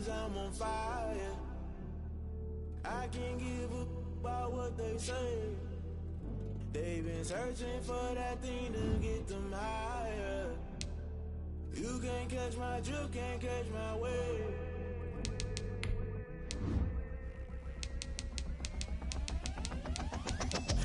cause I'm on fire. I can't give up about what they say. They've been searching for that thing to get them higher. You can't catch my drift, can't catch my wave.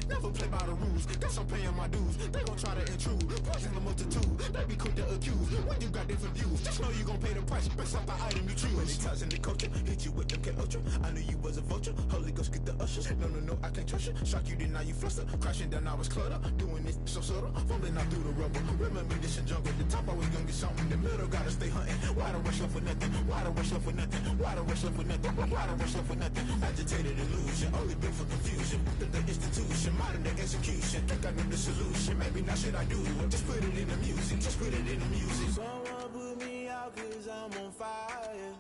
Never play by the rules, guess I'm paying my dues. They gon' try to intrude, poison the multitude. They be quick to accuse, when you got different views. Just know you gon' pay the price, based off the item you choose. Many times in the culture, hit you with them K-Ultra. I knew you was a vulture, Holy Ghost get the ushers. No, I can't trust you. Shock you, then now you fluster. Crashing down, I was cluttered. Doing this so subtle, fumbling out through the rubble. Remember this in jungle, the top I was gonna get something. The middle gotta stay hunting. Why the rush up for nothing? Why the rush up for nothing? Why the rush up for nothing? Why the rush up for nothing? Agitated illusion, only built for confusion. The institution, modern day execution. Think I know the solution. Maybe now should I do it? Just put it in the music. Just put it in the music. Someone put me out cause I'm on fire.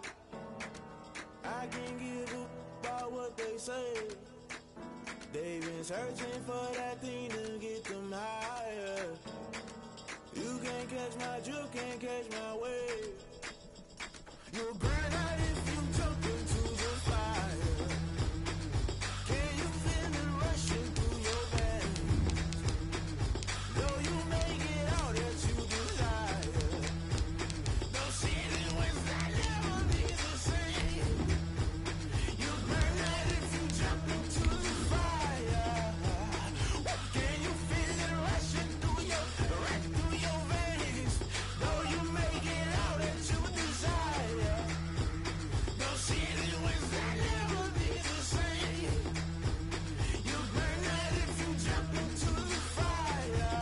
I can't give up about what they say. They've been searching for that thing to get them higher. You can't catch my drift, can't catch my wave. You'll burn out if you jump into the fire. Can you feel it rushing through your veins? Though you may get all that you desire. No ceiling when that never be the same. You'll burn out if you jump into the fire. Can you feel it rushing through your veins? Though you may get all that you desire. No ceiling when that never be the same. You'll burn out if you jump into the fire.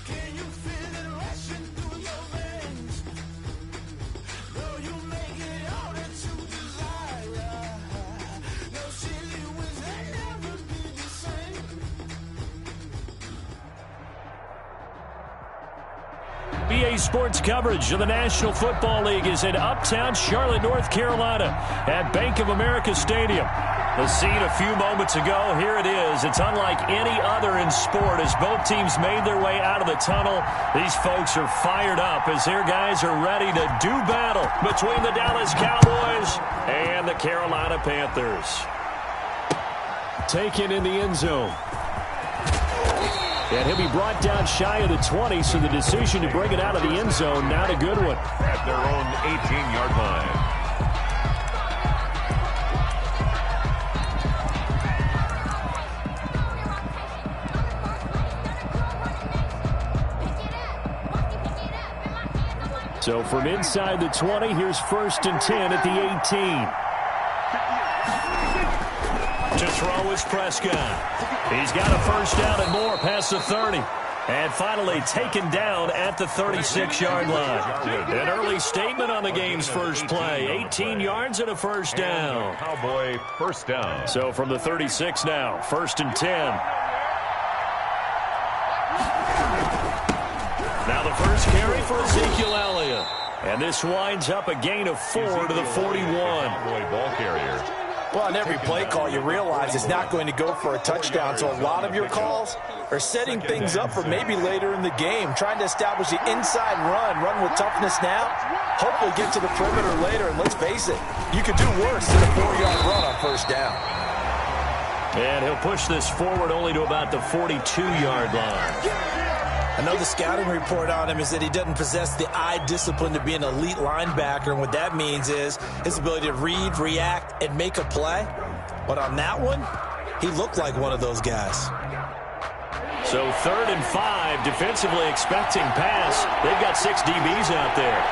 Can you feel it rushing through your veins? Though you may get all that you desire. No ceiling when that never be the same. BA Sports coverage of the National Football League is in uptown Charlotte, North Carolina at Bank of America Stadium. The scene a few moments ago, here it is. It's unlike any other in sport as both teams made their way out of the tunnel. These folks are fired up as their guys are ready to do battle between the Dallas Cowboys and the Carolina Panthers. Taken in the end zone. And he'll be brought down shy of the 20, so the decision to bring it out of the end zone, not a good one. At their own 18-yard line. So from inside the 20, here's 1st and 10 at the 18. To throw is Prescott. He's got a first down and more past the 30. And finally taken down at the 36-yard line. An early statement on the game's first play. 18 yards and a first down. Cowboy first down. So from the 36 now, 1st and 10. Now the first carry for Ezekiel Elliott. And this winds up a gain of 4 to the 41. Cowboy ball carrier. Well, on every play call, you realize it's not going to go for a touchdown, so a lot of your calls are setting things up for maybe later in the game, trying to establish the inside run with toughness now, hopefully get to the perimeter later, and let's face it, you could do worse than a 4-yard run on first down. And he'll push this forward only to about the 42-yard line. I know the scouting report on him is that he doesn't possess the eye discipline to be an elite linebacker, and what that means is his ability to read, react, and make a play. But on that one, he looked like one of those guys. So 3rd and 5, defensively expecting pass. They've got 6 DBs out there.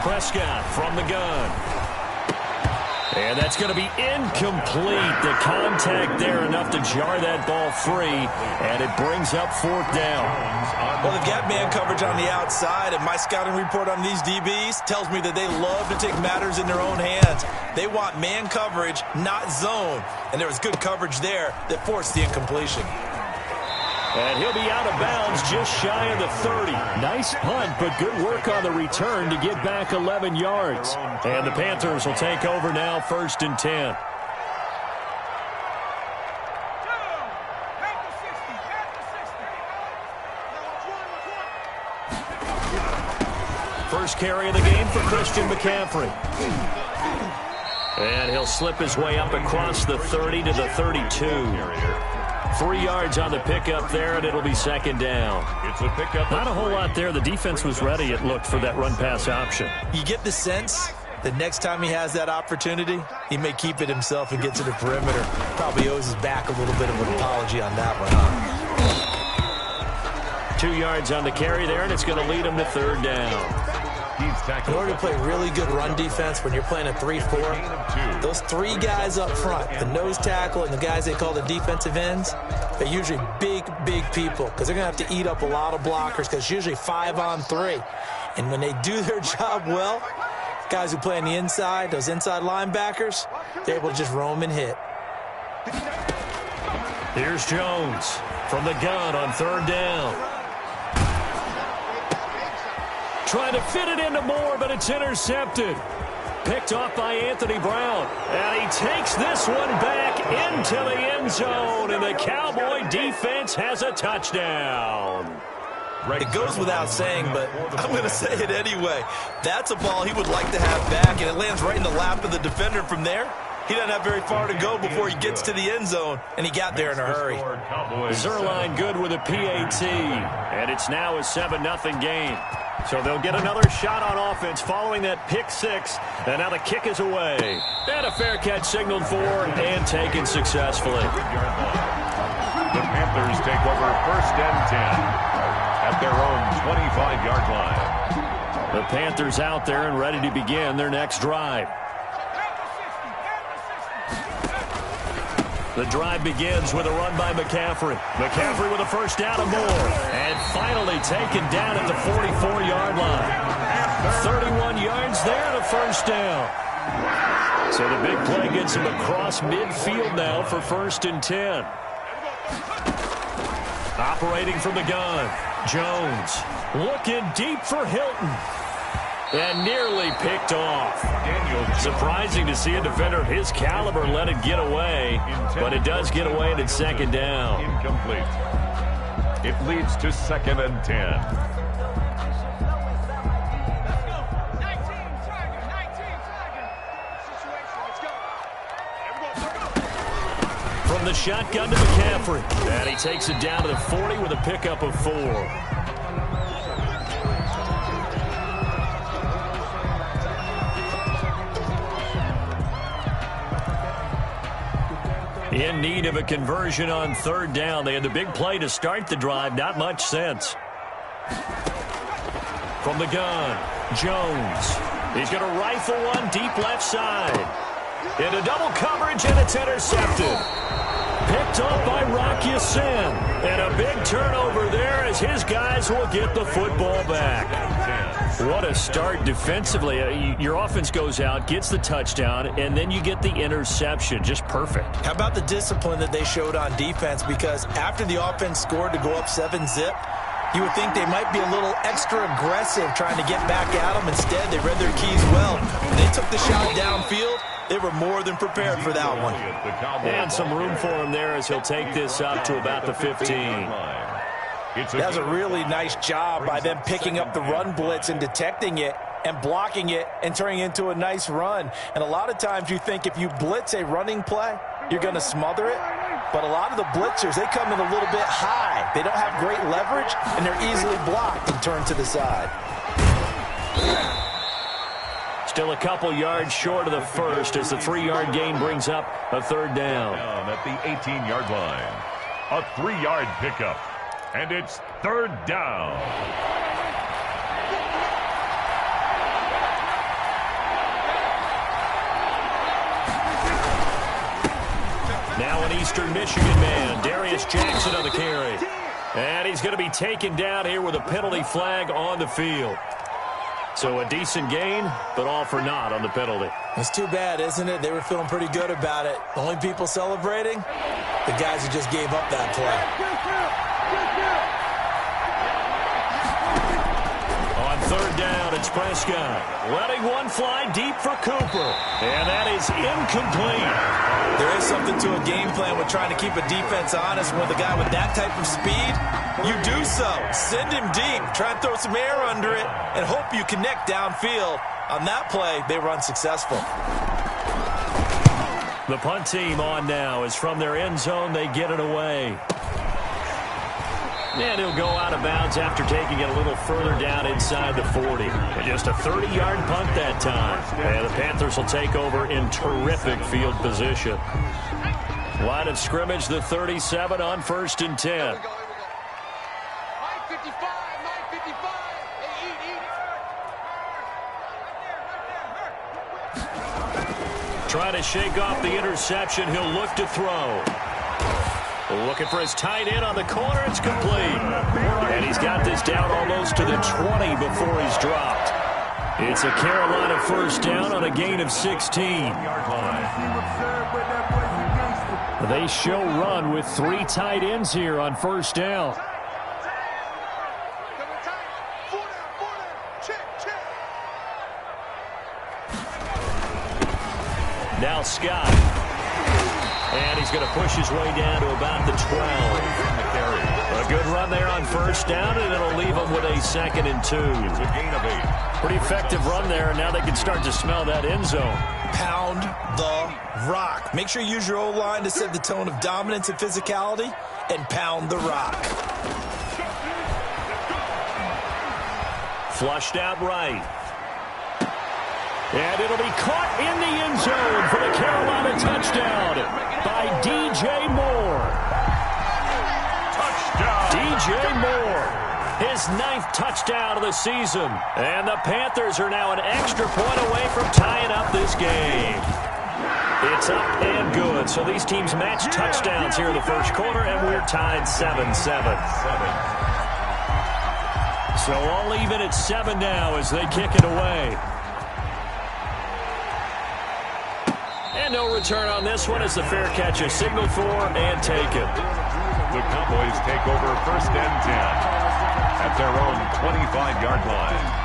Prescott from the gun. And that's going to be incomplete. The contact there enough to jar that ball free, and it brings up 4th down. Well, they've got man coverage on the outside, and my scouting report on these DBs tells me that they love to take matters in their own hands. They want man coverage, not zone, and there was good coverage there that forced the incompletion. And he'll be out of bounds just shy of the 30. Nice punt, but good work on the return to get back 11 yards. And the Panthers will take over now, 1st and 10. First carry of the game for Christian McCaffrey. And he'll slip his way up across the 30 to the 32. 3 yards on the pickup there, and it'll be second down. It's a pickup. Not a whole lot there. The defense was ready, it looked, for that run-pass option. You get the sense that next time he has that opportunity, he may keep it himself and get to the perimeter. Probably owes his back a little bit of an apology on that one, huh? 2 yards on the carry there, and it's going to lead him to third down. In order to play really good run defense when you're playing a 3-4, those 3 guys up front, the nose tackle and the guys they call the defensive ends, they're usually big, big people because they're going to have to eat up a lot of blockers because it's usually 5-on-3. And when they do their job well, guys who play on the inside, those inside linebackers, they're able to just roam and hit. Here's Jones from the gun on third down. Trying to fit it into Moore, but it's intercepted. Picked off by Anthony Brown. And he takes this one back into the end zone, and the Cowboy defense has a touchdown. It goes without saying, but I'm going to say it anyway. That's a ball he would like to have back, and it lands right in the lap of the defender from there. He doesn't have very far to go before he gets to the end zone, and he got there in a hurry. Zerline good with a PAT, and it's now a 7-0 game. So they'll get another shot on offense following that pick 6, and now the kick is away. And a fair catch signaled for and taken successfully. The Panthers take over first and 10 at their own 25-yard line. The Panthers out there and ready to begin their next drive. The drive begins with a run by McCaffrey. McCaffrey with a first down and more. And finally taken down at the 44-yard line. 31 yards there to first down. So the big play gets him across midfield now for first and 10. Operating from the gun. Jones looking deep for Hilton. And nearly picked off. Surprising to see a defender of his caliber let it get away, but it does get away and it's second down. Incomplete. It leads to second and 10. From the shotgun to McCaffrey. And he takes it down to the 40 with a pickup of 4. In need of a conversion on third down. They had the big play to start the drive. Not much sense. From the gun, Jones. He's going to rifle one deep left side. Into double coverage, and it's intercepted. Picked off by Rock Ya-Sin. And a big turnover there as his guys will get the football back. What a start defensively. Your offense goes out, gets the touchdown, and then you get the interception. Just perfect. How about the discipline that they showed on defense? Because after the offense scored to go up 7-zip, you would think they might be a little extra aggressive trying to get back at them. Instead, they read their keys well. When they took the shot downfield, they were more than prepared for that one. And some room for him there as he'll take this up to about the 15. That was a really nice job by them picking up the run blitz and detecting it and blocking it and turning it into a nice run. And a lot of times you think if you blitz a running play, you're going to smother it. But a lot of the blitzers, they come in a little bit high. They don't have great leverage, and they're easily blocked and turned to the side. Still a couple yards short of the first as the 3-yard gain brings up a third down. At the 18-yard line. A 3-yard pickup. And it's third down. Now an Eastern Michigan man, Darius Jackson on the carry. And he's going to be taken down here with a penalty flag on the field. So a decent gain, but all for naught on the penalty. It's too bad, isn't it? They were feeling pretty good about it. The only people celebrating, the guys who just gave up that play. On third down, It's Prescott letting one fly deep for Cooper. And that is incomplete. There is something to a game plan with trying to keep a defense honest. With a guy with that type of speed, you do so. Send him deep. Try and throw some air under it and hope you connect downfield. On that play, they were unsuccessful. The punt team on now is from their end zone. They get it away. And he'll go out of bounds after taking it a little further down inside the 40. And just a 30-yard punt that time. And the Panthers will take over in terrific field position. Line of scrimmage, the 37 on 1st and 10. Trying to shake off the interception. He'll look to throw. Looking for his tight end on the corner. It's complete. And he's got this down almost to the 20 before he's dropped. It's a Carolina first down on a gain of 16. They show run with 3 tight ends here on first down. Now Scott. And he's going to push his way down to about the 12. A good run there on first down, and it'll leave him with a 2nd and 2. It's a gain of 8. Pretty effective run there, and now they can start to smell that end zone. Pound the rock. Make sure you use your O-line to set the tone of dominance and physicality, and pound the rock. Flushed out right. And it'll be caught in the end zone for the Carolina touchdown by DJ Moore. Touchdown. DJ Moore, his 9th touchdown of the season. And the Panthers are now an extra point away from tying up this game. It's up and good. So these teams match touchdowns here in the first quarter, and we're tied 7-7. So all even at 7 now as they kick it away. And no return on this one as the fair catch is signaled for and taken. The Cowboys take over 1st and 10 at their own 25-yard line.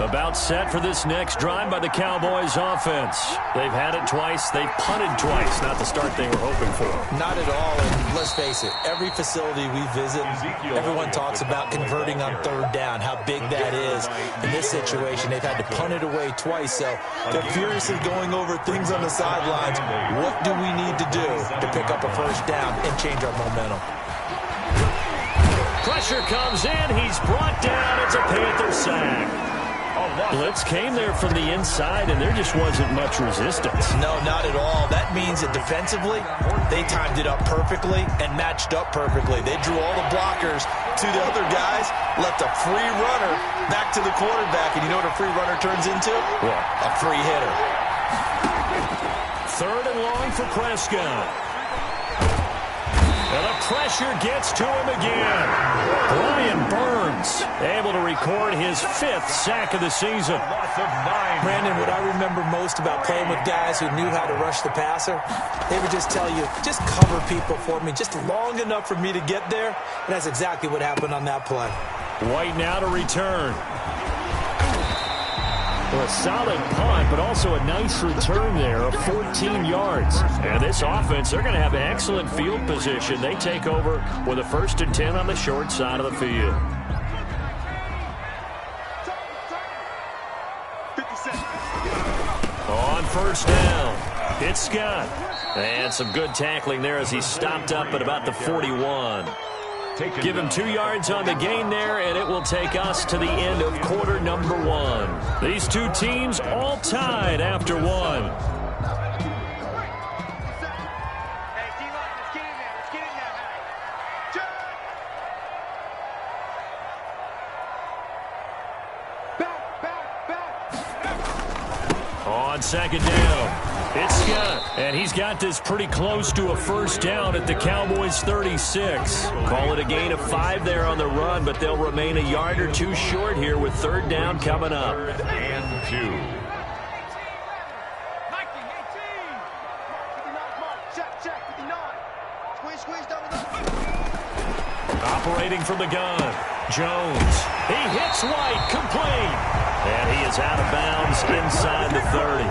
About set for this next drive by the Cowboys offense. They've had it twice. They've punted twice. Not the start they were hoping for. Not at all. And let's face it, every facility we visit, everyone talks about converting on 3rd down, how big that is. In this situation, they've had to punt it away twice. So they're furiously going over things on the sidelines. What do we need to do to pick up a 1st down and change our momentum? Pressure comes in. He's brought down. It's a Panther sack. Blitz came there from the inside, and there just wasn't much resistance. No, not at all. That means that defensively, they timed it up perfectly and matched up perfectly. They drew all the blockers to the other guys, left a free runner back to the quarterback, and you know what a free runner turns into? What? A free hitter. 3rd and long for Prescott. And the pressure gets to him again. Brian Burns able to record his 5th sack of the season. Brandon, what I remember most about playing with guys who knew how to rush the passer, they would just tell you, just cover people for me just long enough for me to get there. And that's exactly what happened on that play. White now to return. Well, a solid punt, but also a nice return there of 14 yards. And this offense, they're going to have excellent field position. They take over with a 1st and 10 on the short side of the field. On 1st down, it's Scott. And some good tackling there as he stopped up at about the 41. Give him 2 yards on the gain there, and it will take us to the end of quarter number 1. These two teams all tied after 1. On 2nd down. It's Scott, and he's got this pretty close to a 1st down at the Cowboys' 36. Call it a gain of 5 there on the run, but they'll remain a yard or 2 short here with 3rd down coming up. 3rd and 2. Operating from the gun, Jones. He hits White, complete. And he is out of bounds inside the 30.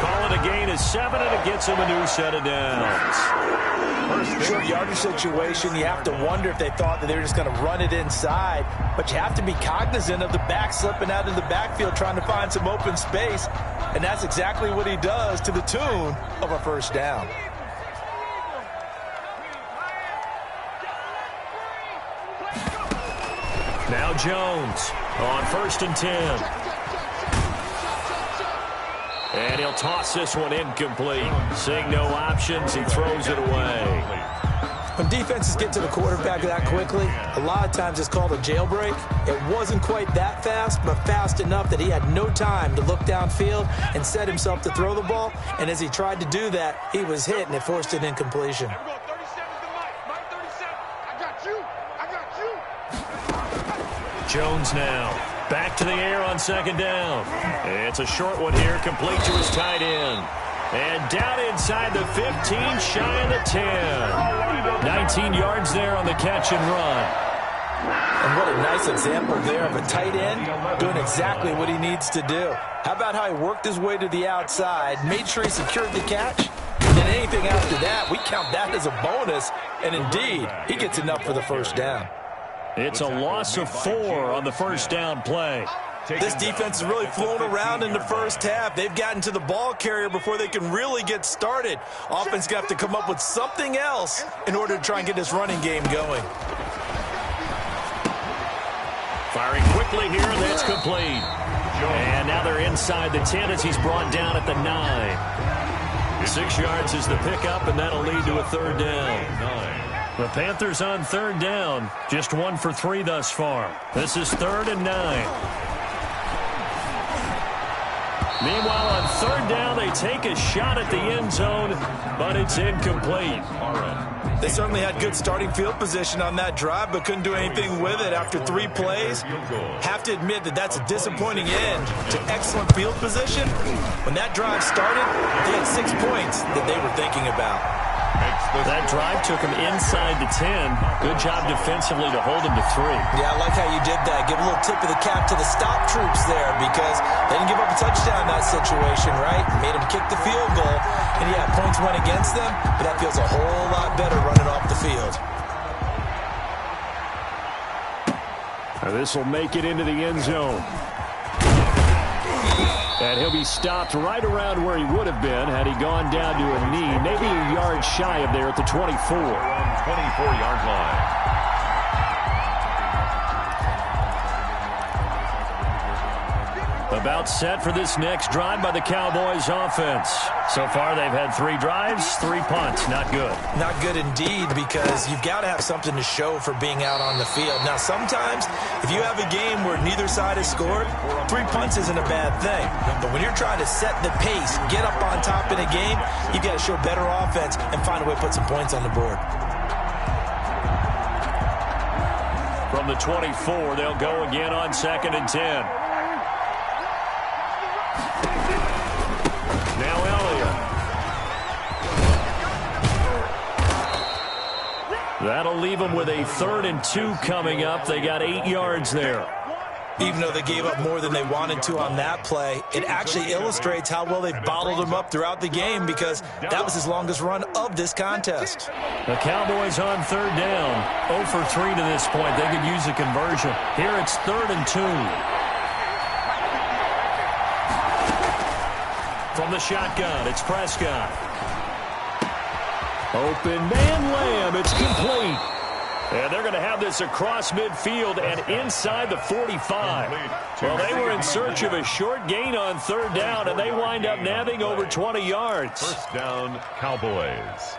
Call it a gain of 7, and it gets him a new set of downs. Short yardage situation, you have to wonder if they thought that they were just going to run it inside. But you have to be cognizant of the back slipping out of the backfield trying to find some open space. And that's exactly what he does to the tune of a first down. Now Jones on 1st and 10. And he'll toss this one incomplete. Seeing no options, he throws it away. When defenses get to the quarterback that quickly, a lot of times it's called a jailbreak. It wasn't quite that fast, but fast enough that he had no time to look downfield and set himself to throw the ball. And as he tried to do that, he was hit, and it forced an incompletion. Jones now back to the air on 2nd down. It's a short one here, complete to his tight end. And down inside the 15, shy of the 10. 19 yards there on the catch and run. And what a nice example there of a tight end doing exactly what he needs to do. How about how he worked his way to the outside, made sure he secured the catch, and then anything after that, we count that as a bonus. And indeed, he gets enough for the first down. It's a loss of 4 on the first down play. This defense has really flown around in the first half. They've gotten to the ball carrier before they can really get started. Offense going to have to come up with something else in order to try and get this running game going. Firing quickly here, and that's complete. And now they're inside the 10 as he's brought down at the 9. 6 yards is the pickup, and that'll lead to a 3rd down. The Panthers on 3rd down, just 1 for 3 thus far. This is 3rd and 9. Meanwhile, on 3rd down, they take a shot at the end zone, but it's incomplete. They certainly had good starting field position on that drive, but couldn't do anything with it after 3 plays. Have to admit that that's a disappointing end to excellent field position. When that drive started, they had 6 points that they were thinking about. That drive took him inside the 10. Good job defensively to hold him to 3. Yeah, I like how you did that. Give a little tip of the cap to the stop troops there because they didn't give up a touchdown in that situation, right? Made them kick the field goal. And yeah, points went against them, but that feels a whole lot better running off the field. This will make it into the end zone. And he'll be stopped right around where he would have been had he gone down to a knee, maybe a yard shy of there at the 24. 24-yard line. About set for this next drive by the Cowboys offense. So far they've had 3 drives, 3 punts. Not good. Not good indeed, because you've got to have something to show for being out on the field. Now sometimes if you have a game where neither side has scored, 3 punts isn't a bad thing. But when you're trying to set the pace, get up on top in a game, you've got to show better offense and find a way to put some points on the board. From the 24, they'll go again on 2nd and 10. Now Elliott. That'll leave them with a 3rd and 2 coming up. They got 8 yards there. Even though they gave up more than they wanted to on that play, it actually illustrates how well they've bottled them up throughout the game because that was his longest run of this contest. The Cowboys on 3rd down. 0 for 3 to this point. They could use a conversion. Here it's 3rd and 2. From the shotgun, it's Prescott. Open man Lamb, it's complete. And they're going to have this across midfield and inside the 45. Well, they were in search of a short gain on 3rd down, and they wind up nabbing over 20 yards. First down, Cowboys.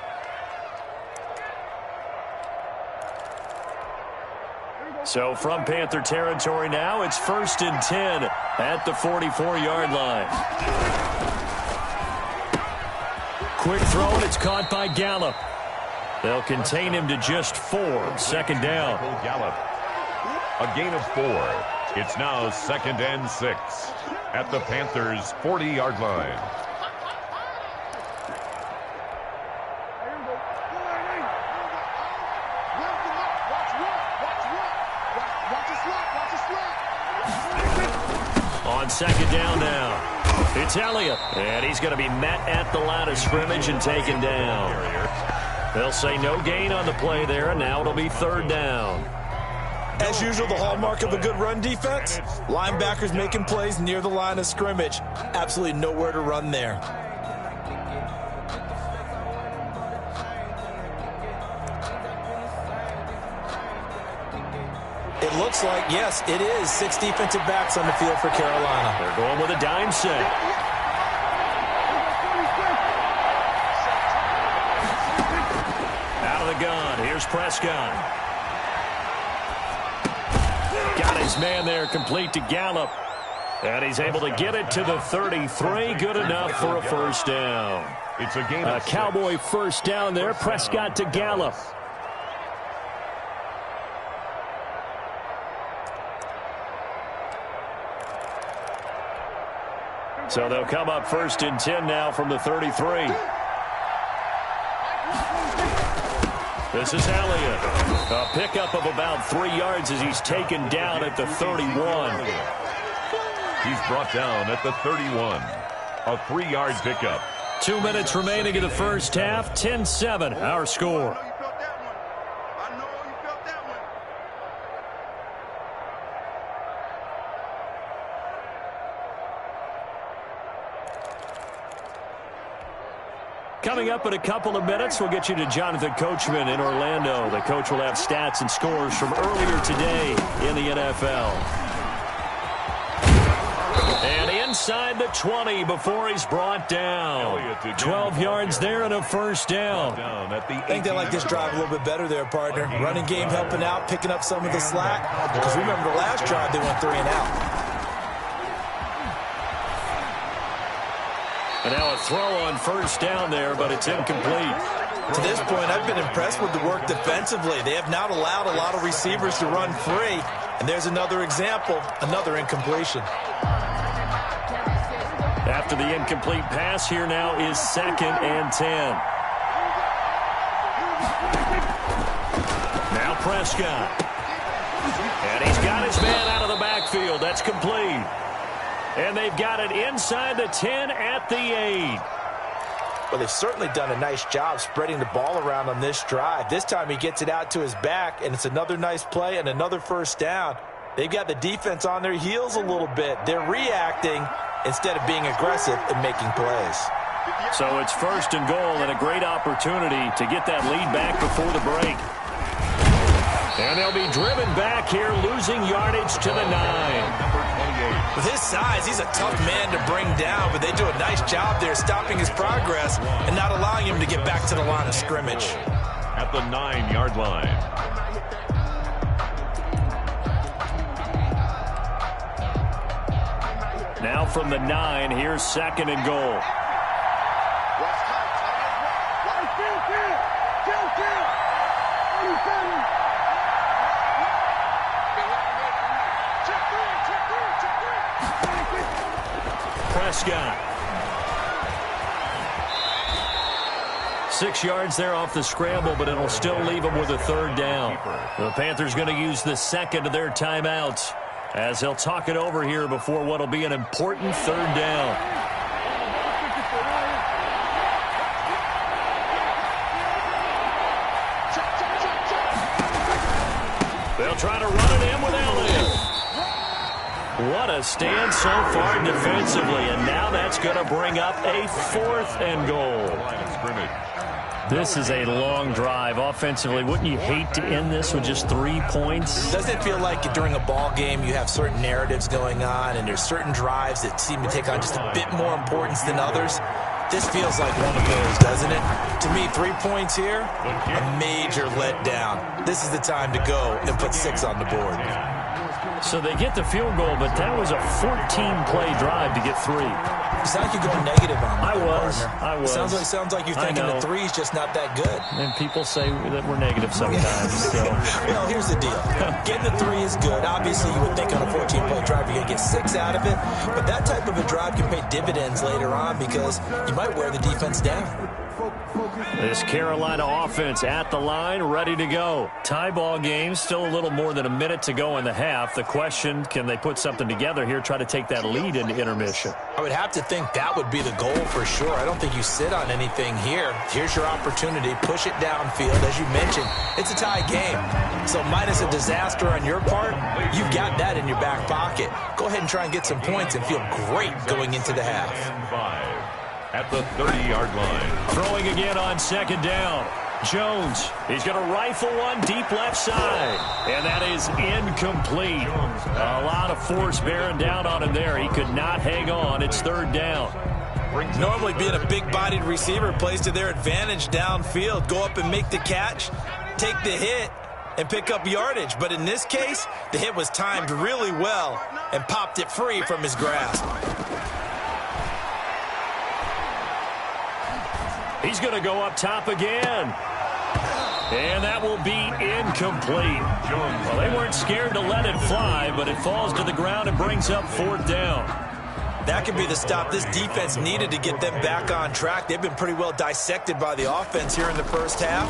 So from Panther territory now, it's 1st and 10 at the 44-yard line. Quick throw, and it's caught by Gallup. They'll contain him to just 4. 2nd down. Gallup. A gain of 4. It's now 2nd and 6 at the Panthers' 40-yard line. on second down now. It's Elliott, and he's going to be met at the line of scrimmage and taken down. They'll say no gain on the play there, and now it'll be third down. As usual, the hallmark of a good run defense, linebackers making plays near the line of scrimmage. Absolutely nowhere to run there. It looks like, yes, it is 6 defensive backs on the field for Carolina. They're going with a dime set. Out of the gun, here's Prescott. Got his man there, complete to Gallup. And he's able to get it to the 33. Good enough for a first down. It's a game of Cowboy first down there. Prescott to Gallup. So they'll come up first and 10 now from the 33. This is Elliott. A pickup of about 3 yards as he's taken down at the 31. He's brought down at the 31. A 3-yard pickup. 2 minutes remaining in the first half. 10-7, our score. Coming up in a couple of minutes, we'll get you to Jonathan Coachman in Orlando. The coach will have stats and scores from earlier today in the NFL. And inside the 20 before he's brought down. 12 yards there and a first down. I think they like this drive a little bit better there, partner. Running game helping out, picking up some of the slack. Because remember the last drive, they went 3 and out. And now a throw on first down there, but it's incomplete. To this point, I've been impressed with the work defensively. They have not allowed a lot of receivers to run free. And there's another example, another incompletion. After the incomplete pass, here now is 2nd and 10. Now Prescott. And he's got his man out of the backfield. That's complete. And they've got it inside the 10 at the 8. Well, they've certainly done a nice job spreading the ball around on this drive. This time he gets it out to his back, and it's another nice play and another first down. They've got the defense on their heels a little bit. They're reacting instead of being aggressive and making plays. So it's first and goal and a great opportunity to get that lead back before the break. And they'll be driven back here, losing yardage to the 9. With his size, he's a tough man to bring down, but they do a nice job there stopping his progress and not allowing him to get back to the line of scrimmage. At the 9-yard line. Now from the 9, here's 2nd and goal. Prescott. 6 yards there off the scramble, but it'll still leave them with a third down. The Panthers going to use the second of their timeouts as they'll talk it over here before what will be an important third down. They'll try to run it in with Elliott. What a stand so far defensively, and now that's going to bring up a 4th and goal. This is a long drive offensively. Wouldn't you hate to end this with just 3 points? Doesn't it feel like during a ball game you have certain narratives going on and there's certain drives that seem to take on just a bit more importance than others? This feels like one of those, doesn't it? To me, 3 points here, a major letdown. This is the time to go and put 6 on the board. So they get the field goal, but that was a 14-play drive to get 3. You sound like you're going negative on that. I was. Sounds like you're thinking the 3 is just not that good. And people say that we're negative sometimes. So. Well, here's the deal. Getting the 3 is good. Obviously, you would think on a 14-play drive you're going to get 6 out of it. But that type of a drive can pay dividends later on because you might wear the defense down. This Carolina offense at the line, ready to go. Tie ball game, still a little more than a minute to go in the half. The question, can they put something together here, try to take that lead into intermission? I would have to think that would be the goal for sure. I don't think you sit on anything here. Here's your opportunity. Push it downfield. As you mentioned, it's a tie game. So minus a disaster on your part, you've got that in your back pocket. Go ahead and try and get some points and feel great going into the half. At the 30-yard line. Throwing again on second down. Jones, he's going to rifle one deep left side. And that is incomplete. A lot of force bearing down on him there. He could not hang on. It's third down. Normally being a big-bodied receiver plays to their advantage downfield. Go up and make the catch, take the hit, and pick up yardage. But in this case, the hit was timed really well and popped it free from his grasp. He's going to go up top again. And that will be incomplete. Well, they weren't scared to let it fly, but it falls to the ground and brings up fourth down. That could be the stop this defense needed to get them back on track. They've been pretty well dissected by the offense here in the first half.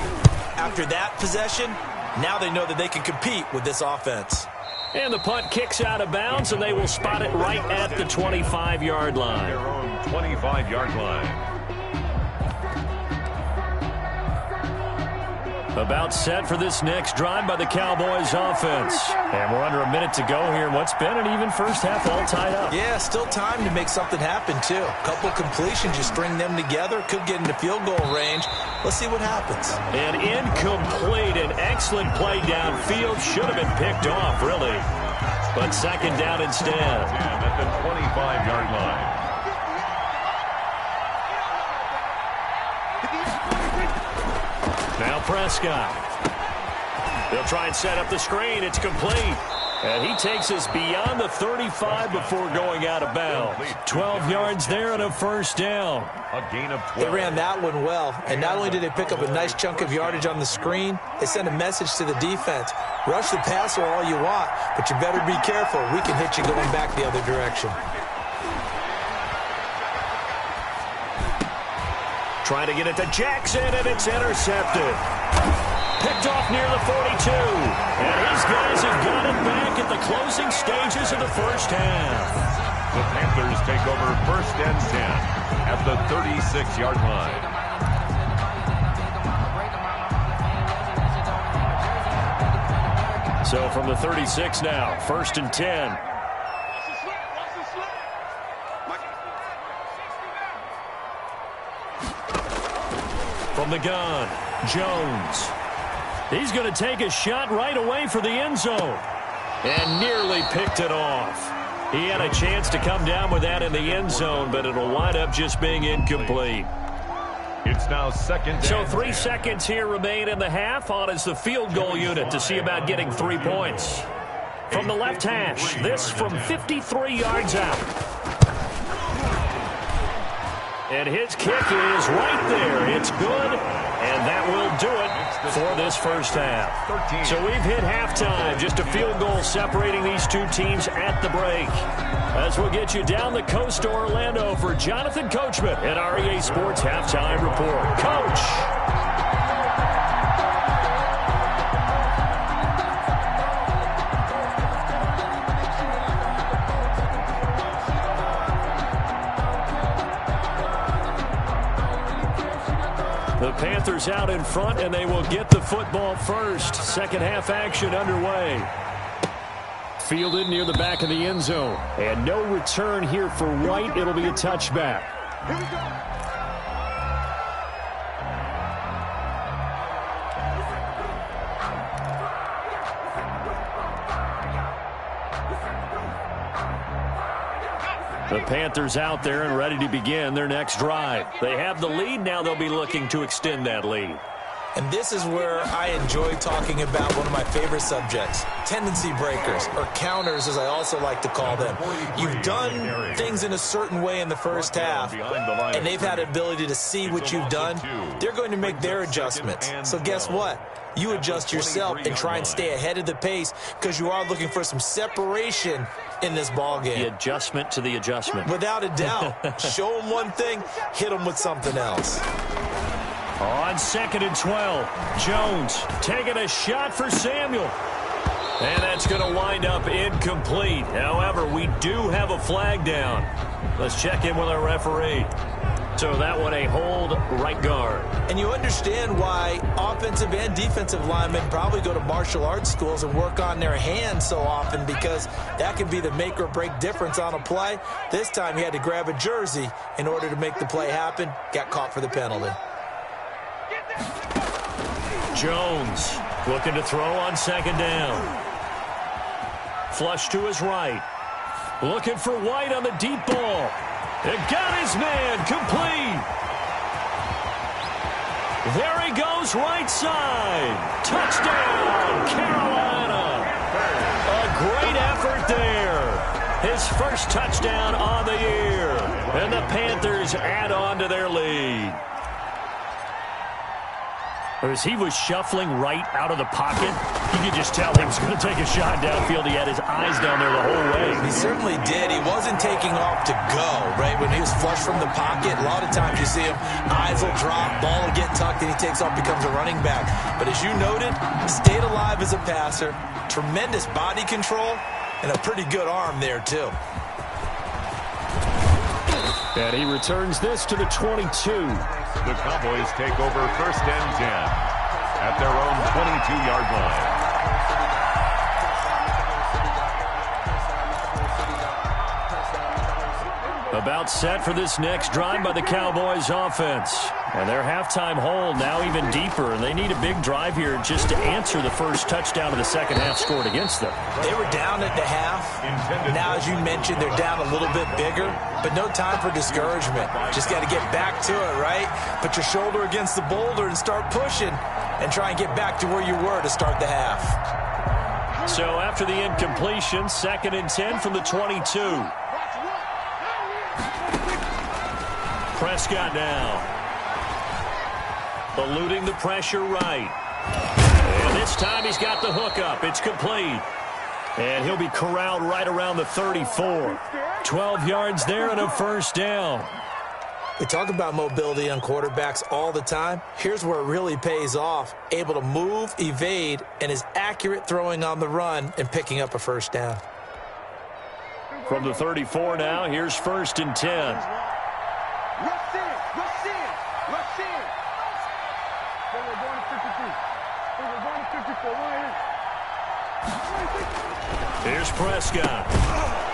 After that possession, now they know that they can compete with this offense. And the punt kicks out of bounds, and they will spot it right at the 25-yard line. Their own 25-yard line. About set for this next drive by the Cowboys offense. And we're under a minute to go here in what's been an even first half, all tied up. Yeah, still time to make something happen, too. A couple completions, you string them together, could get into field goal range. Let's see what happens. An incomplete, an excellent play downfield. Should have been picked off, really. But second down instead. At the 25-yard line. Now Prescott. They'll try and set up the screen. It's complete. And he takes us beyond the 35 before going out of bounds. 12 yards there and a first down. A gain of 12. They ran that one well, and not only did they pick up a nice chunk of yardage on the screen, they sent a message to the defense. Rush the passer all you want, but you better be careful. We can hit you going back the other direction. Trying to get it to Jackson, and it's intercepted. Picked off near the 42. And his guys have got it back at the closing stages of the first half. The Panthers take over first and 10 at the 36-yard line. So from the 36 now, first and 10. From the gun, Jones. He's going to take a shot right away for the end zone. And nearly picked it off. He had a chance to come down with that in the end zone, but it'll wind up just being incomplete. It's now second down. So 3 seconds here remain in the half. On is the field goal unit to see about getting 3 points. From the left hash, this from 53 yards out. And his kick is right there. It's good, and that will do it for this first half. So we've hit halftime. Just a field goal separating these two teams at the break. As we'll get you down the coast to Orlando for Jonathan Coachman at our EA Sports Halftime Report. Coach. The Panthers out in front, and they will get the football first. Second half action underway. Fielded near the back of the end zone. And no return here for White. It'll be a touchback. Here we go. The Panthers out there and ready to begin their next drive. They have the lead. Now they'll be looking to extend that lead. And this is where I enjoy talking about one of my favorite subjects, tendency breakers, or counters as I also like to call them. You've done things in a certain way in the first half, and they've had an ability to see what you've done. They're going to make their adjustments. So guess what? You adjust yourself and try and stay ahead of the pace because you are looking for some separation in this ball game. The adjustment to the adjustment. Without a doubt. Show them one thing, hit them with something else. On 2nd and 12, Jones taking a shot for Samuel. And that's going to wind up incomplete. However, we do have a flag down. Let's check in with our referee. So that one a hold right guard. And you understand why offensive and defensive linemen probably go to martial arts schools and work on their hands so often, because that can be the make or break difference on a play. This time he had to grab a jersey in order to make the play happen. Got caught for the penalty. Jones looking to throw on 2nd down. Flush to his right. Looking for White on the deep ball. It got his man complete. There he goes, right side. Touchdown, Carolina. A great effort there. His first touchdown on the year. And the Panthers add on to their lead. As he was shuffling right out of the pocket, you could just tell he was going to take a shot downfield. He had his eyes down there the whole way. He certainly did. He wasn't taking off to go, right? When he was flush from the pocket, a lot of times you see him, eyes will drop, ball will get tucked, and he takes off, becomes a running back. But as you noted, stayed alive as a passer, tremendous body control, and a pretty good arm there, too. And he returns this to the 22. The Cowboys take over 1st and 10 at their own 22-yard line. About set for this next drive by the Cowboys offense. And their halftime hold now even deeper. And they need a big drive here just to answer the first touchdown of the second half scored against them. They were down at the half. Now, as you mentioned, they're down a little bit bigger. But no time for discouragement. Just got to get back to it, right? Put your shoulder against the boulder and start pushing. And try and get back to where you were to start the half. So after the incompletion, 2nd and 10 from the 22. Prescott now. Eluding the pressure right. And this time he's got the hook up. It's complete. And he'll be corralled right around the 34. 12 yards there and a first down. We talk about mobility on quarterbacks all the time. Here's where it really pays off. Able to move, evade, and is accurate throwing on the run and picking up a first down. From the 34 now, here's 1st and 10. Here's Prescott.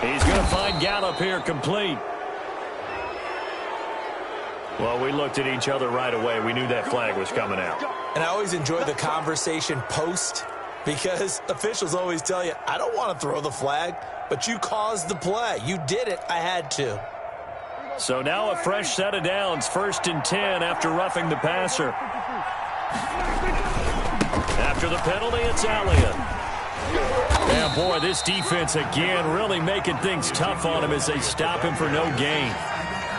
He's going to find Gallup here complete. Well, we looked at each other right away. We knew that flag was coming out. And I always enjoy the conversation post, because officials always tell you, I don't want to throw the flag, but you caused the play. You did it. I had to. So now a fresh set of downs. 1st and 10 after roughing the passer. After the penalty, it's Elliott. Yeah, boy, this defense again really making things tough on him as they stop him for no gain.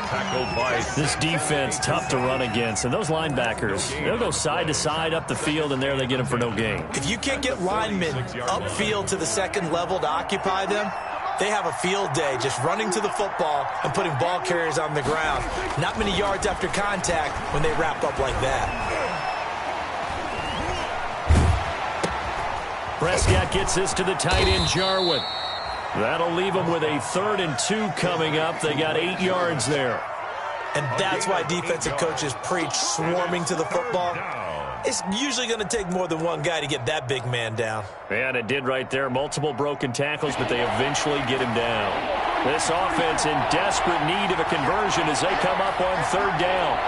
Tackled by this defense, tough to run against. And those linebackers, they'll go side to side up the field, and there they get them for no gain. If you can't get linemen upfield to the second level to occupy them, they have a field day just running to the football and putting ball carriers on the ground. Not many yards after contact when they wrap up like that. Prescott gets this to the tight end, Jarwin. That'll leave them with a 3rd and 2 coming up. They got 8 yards there. And that's why defensive coaches preach swarming to the football. It's usually going to take more than one guy to get that big man down. And it did right there. Multiple broken tackles, but they eventually get him down. This offense in desperate need of a conversion as they come up on 3rd down.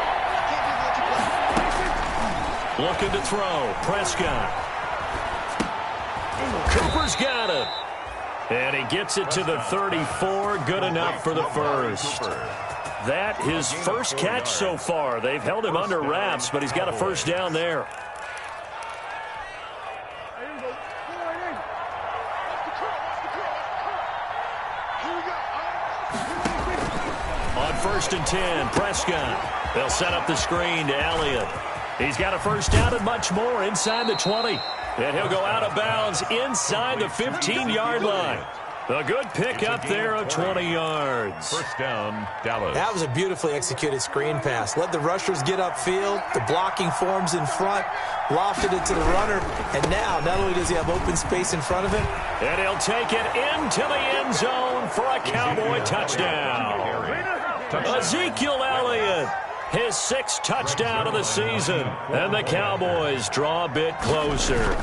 Looking to throw. Prescott. Cooper's got it. And he gets it to the 34. Good enough for the first. That his first catch so far. They've held him under wraps, but he's got a first down there. On 1st and 10, Prescott. They'll set up the screen to Elliott. He's got a first down and much more inside the 20. And he'll go out of bounds inside the 15-yard line. A good pick up there of 20 yards. First down, Dallas. That was a beautifully executed screen pass. Let the rushers get upfield. The blocking forms in front. Lofted it to the runner. And now, not only does he have open space in front of him. And he'll take it into the end zone for a Cowboy touchdown. Ezekiel Elliott, his 6th touchdown of the season. And the Cowboys draw a bit closer.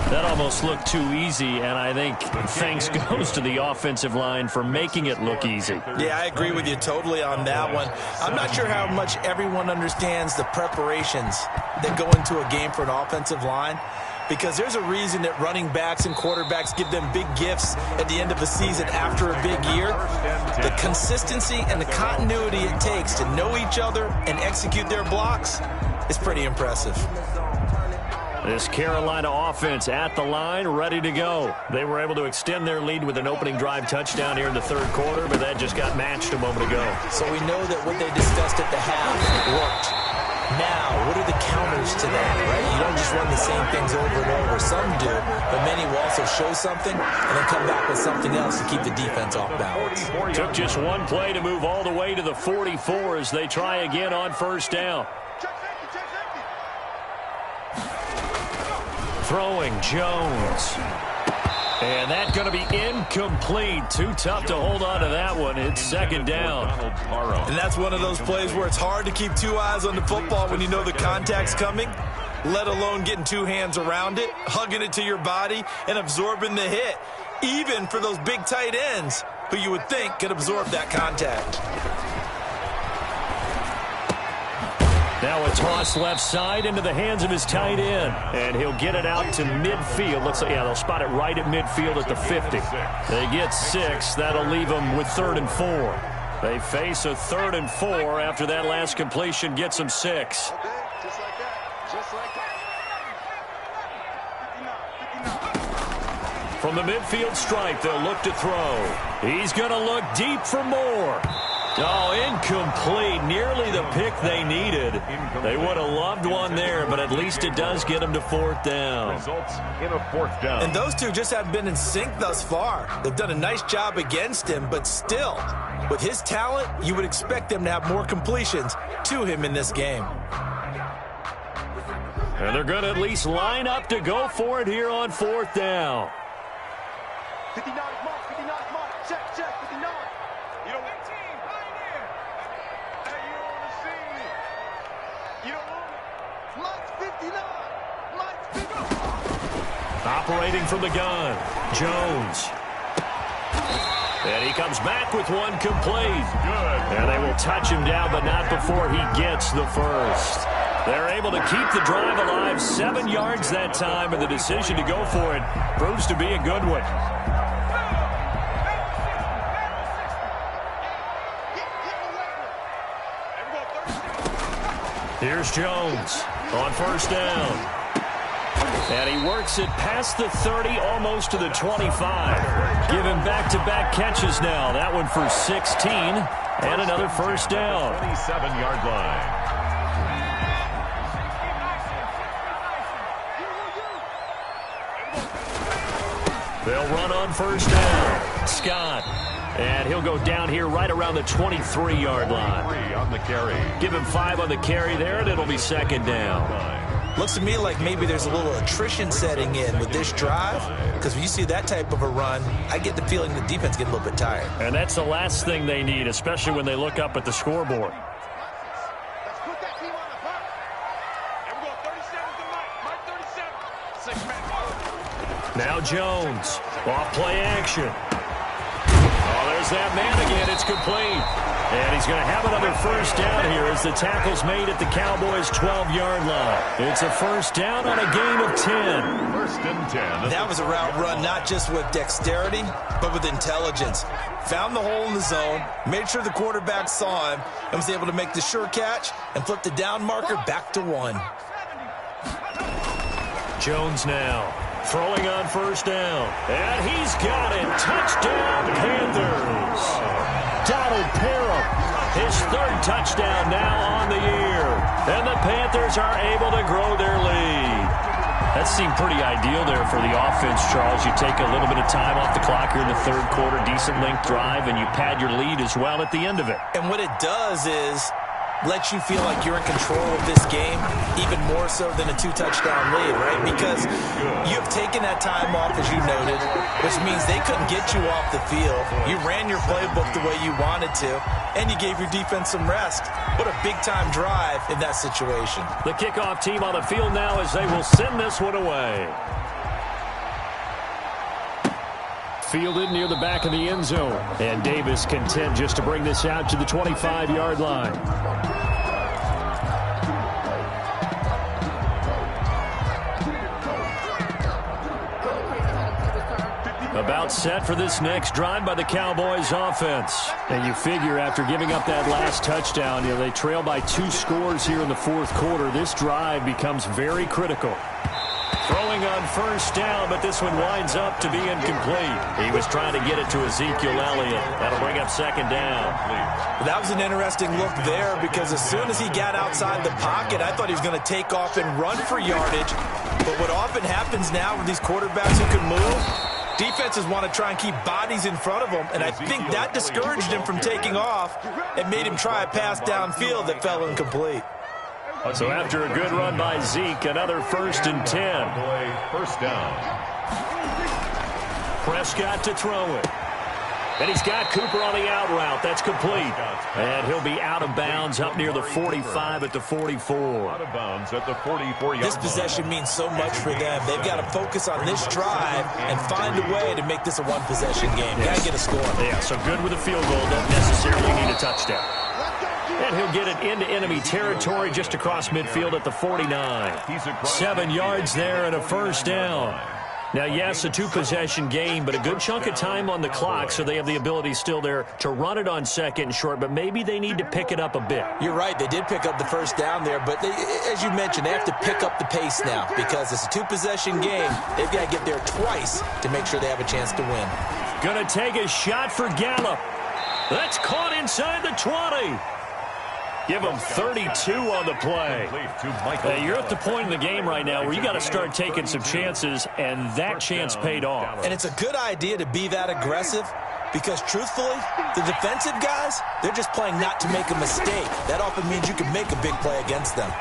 That almost looked too easy, and I think thanks goes to the offensive line for making it look easy. Yeah, I agree with you totally on that one. I'm not sure how much everyone understands the preparations that go into a game for an offensive line, because there's a reason that running backs and quarterbacks give them big gifts at the end of a season after a big year. The consistency and the continuity it takes to know each other and execute their blocks is pretty impressive. This Carolina offense at the line, ready to go. They were able to extend their lead with an opening drive touchdown here in the 3rd quarter, but that just got matched a moment ago. So we know that what they discussed at the half worked. Now, what are the counters to that, right? You don't just run the same things over and over. Some do, but many will also show something and then come back with something else to keep the defense off balance. Took just one play to move all the way to the 44 as they try again on 1st down. Throwing Jones. And that's going to be incomplete. Too tough to hold on to that one. It's 2nd down. And that's one of those plays where it's hard to keep 2 eyes on the football when you know the contact's coming, let alone getting 2 hands around it, hugging it to your body, and absorbing the hit, even for those big tight ends who you would think could absorb that contact. Now a toss left side into the hands of his tight end. And he'll get it out to midfield. Looks like, yeah, they'll spot it right at midfield at the 50. They get 6. That'll leave them with 3rd and 4. They face a 3rd and 4 after that last completion gets them 6. Okay, just like that. Just like that. From the midfield stripe, they'll look to throw. He's going to look deep for more. Oh, incomplete. Nearly the pick they needed. They would have loved one there, but at least it does get them to 4th down. Results in a 4th down. And those two just haven't been in sync thus far. They've done a nice job against him, but still, with his talent, you would expect them to have more completions to him in this game. And they're going to at least line up to go for it here on 4th down. 59 mark, 59 mark. Check, 59. You don't want team right here. Hey, you don't want to see me. You don't want it. Mike's 59. Mike's 59. Operating from the gun, Jones. And he comes back with one complete. Good. And they will touch him down, but not before he gets the first. They're able to keep the drive alive, 7 yards that time, and the decision to go for it proves to be a good one. Here's Jones on 1st down. And he works it past the 30, almost to the 25. Give him back-to-back catches now. That one for 16, and another 1st down. 27-yard line. They'll run on 1st down. Scott. And he'll go down here right around the 23-yard line. 3 on the carry. Give him 5 on the carry there, and it'll be 2nd down. Looks to me like maybe there's a little attrition setting in with this drive, because when you see that type of a run, I get the feeling the defense gets a little bit tired. And that's the last thing they need, especially when they look up at the scoreboard. Let's put that team on the front. And we're going 37 to Mike. Mike 37. 6 man. Now Jones. Off play action. Oh, there's that man again. It's complete. And he's going to have another 1st down here as the tackle's made at the Cowboys' 12-yard line. It's a 1st down on a gain of 10. 1st and 10. That was a route run not just with dexterity, but with intelligence. Found the hole in the zone, made sure the quarterback saw him, and was able to make the sure catch and flip the down marker back to 1. Jones now throwing on 1st down. And he's got it. Touchdown, Panthers. Donald Parham, his 3rd touchdown now on the year. And the Panthers are able to grow their lead. That seemed pretty ideal there for the offense, Charles. You take a little bit of time off the clock here in the third quarter, decent length drive, and you pad your lead as well at the end of it. And what it does is let you feel like you're in control of this game, even more so than a 2-touchdown lead, right? Because you've taken that time off, as you noted, which means they couldn't get you off the field. You ran your playbook the way you wanted to, and you gave your defense some rest. What a big-time drive in that situation. The kickoff team on the field now as they will send this one away. Fielded near the back of the end zone. And Davis content just to bring this out to the 25-yard line. About set for this next drive by the Cowboys offense. And you figure after giving up that last touchdown, they trail by 2 scores here in the fourth quarter. This drive becomes very critical. Throwing on first down, but this one winds up to be incomplete. He was trying to get it to Ezekiel Elliott. That'll bring up second down. That was an interesting look there because as soon as he got outside the pocket, I thought he was going to take off and run for yardage. But what often happens now with these quarterbacks who can move, defenses want to try and keep bodies in front of them, and I think that discouraged him from taking off and made him try a pass downfield that fell incomplete. So after a good run by Zeke, another 1st and 10. First down. Prescott to throw it. And he's got Cooper on the out route. That's complete. And he'll be out of bounds up near the 45 at the 44. Out of bounds at the 44-yard line. This possession means so much for them. They've got to focus on this drive and find a way to make this a one-possession game. Got to get a score. Yeah, so good with a field goal. Don't necessarily need a touchdown. And he'll get it into enemy territory just across midfield at the 49. 7 yards there and a first down. Now, yes, a 2-possession game, but a good chunk of time on the clock, so they have the ability still there to run it on second and short, but maybe they need to pick it up a bit. You're right. They did pick up the first down there, but as you mentioned, they have to pick up the pace now because it's a 2-possession game. They've got to get there twice to make sure they have a chance to win. Going to take a shot for Gallup. That's caught inside the 20. Give him 32 on the play. You're at the point in the game right now where you got to start taking some chances, and that chance paid off. And it's a good idea to be that aggressive because, truthfully, the defensive guys, they're just playing not to make a mistake. That often means you can make a big play against them.